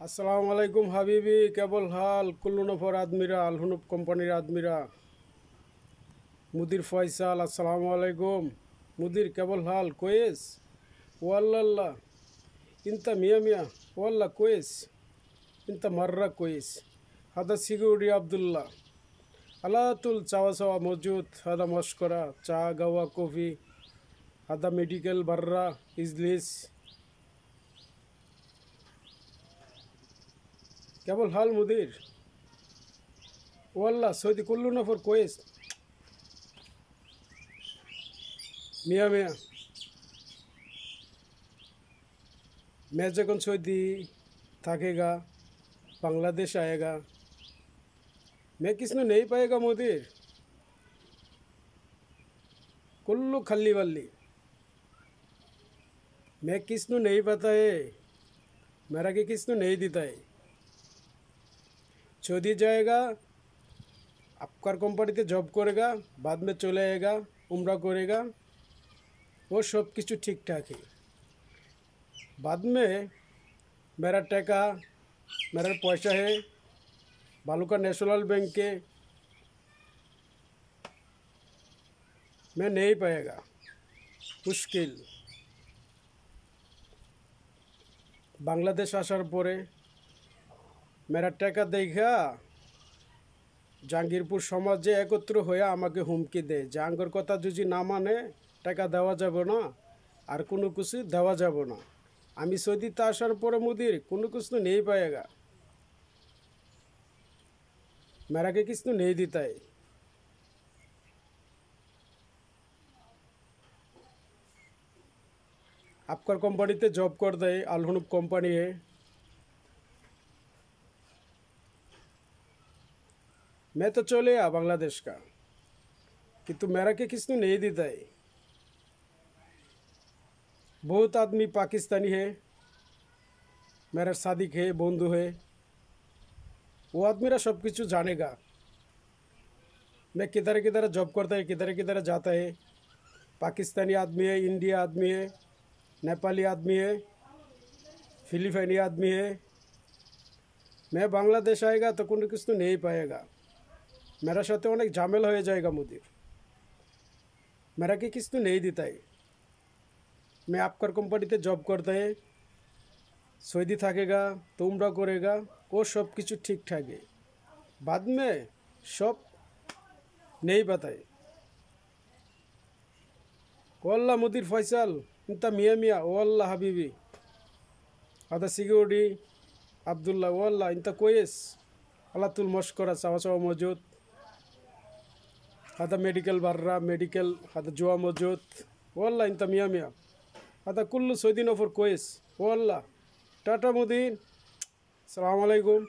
আসসালামু আলাইকুম হাবিবি, কেবল হাল কুল্লু নফর আদমিরা আলহুনুব কোম্পানির আদমিরা মুদির ফয়সাল। আসসালামু আলাইকুম মুদির, কেবল হাল কোয়েস ওয়াল্লাল্লাহ ইনতা মিয়া মিয়া ওয়াল্লা কোয়েস ইনতা মাররা কোয়েস। হাদা সিকিউরিটি আবদুল্লাহ আলাতুল চাওয়া চাওয়া মজুদ, হাদা মস্করা চা গাওয়া কফি, হাদা মেডিকেল বাররা ইজলিস। কেবল হাল মুদির ওয়াল্লাহ সৌদি কুল্লু নফর কোয়েস मियाँ मियाँ। मैं जगन सऊदी थकेगा, बांग्लादेश आएगा, मैं किसने नहीं पाएगा मुदीर। कुल्लू खल्ली वल्ली, मैं किसनु नहीं पता है, मेरा के किसनु नहीं देता है। सऊदी जाएगा, आपका कंपनी जॉब करेगा, बाद में चले आएगा, उम्रा करेगा, वो सब कुछ ठीक ठाक है। बाद में मेरा टका मेरा पैसा है बालूका नेशनल बैंक के, मैं नहीं पाएगा, मुश्किल। बांग्लादेश आसार परे मेरा टका देखा জাহাঙ্গীরপুর সমাজে একত্র হয়ে আমাকে হুমকি দেয়, জাহাঙ্গীর কথা যদি না মানে টাকা দেওয়া যাবে না, আর কোনো কিছু দেওয়া যাবে না। আমি সৌদিতে আসার পরে মুদির কোনো কিছু নেই পাएगा, मेरा के किसने नहीं देता है। आपका कंपनीते जॉब कर दे, अलहुनुब कंपनी है, मैं तो चले आ बांग्लादेश का, किंतु मेरा के किसने नहीं देता है। बहुत आदमी पाकिस्तानी है, मेरा सादिक है, बंधु है, वो आदमीरा सब कुछ जानेगा मैं किधर किधर जॉब करता है, किधर किधर जाता है। पाकिस्तानी आदमी है, इंडिया आदमी है, नेपाली आदमी है, फिलिपाइनी आदमी है। मैं बांग्लादेश आएगा तो कुछ कुछ तो नहीं पाएगा, मेरा साथ अनेक झमेला हो जाएगा मुदीर, मेरा की किस तो नहीं देता है। मैं आपका कंपनीते जॉब करता है, सऊदी थकेगा तो उम्रा करेगा, वो सब कुछ ठीक ठाक है, बाद में सब नहीं पता है। वल्ला मुदीर फैसल इंता मियाँ मियाँ वल्ला हबीबी, हदा सिक्योरिटी আবদুল্লাহ ওয়াল্লাহ ইনতা কোয়েস আলাতুল মস্করা চাওয়া চাওয়া মজুদ, হাদা মেডিকেল বাররা মেডিকেল, হাদা জোয়া মজুদ ওয়াল্লাহ ইনতা মিয়া মিয়া, হাদা কুল্লু সৌদি নফর কোয়েস ওয়াল্লাহ। টাটা মুদিন, সালাম আলাইকুম।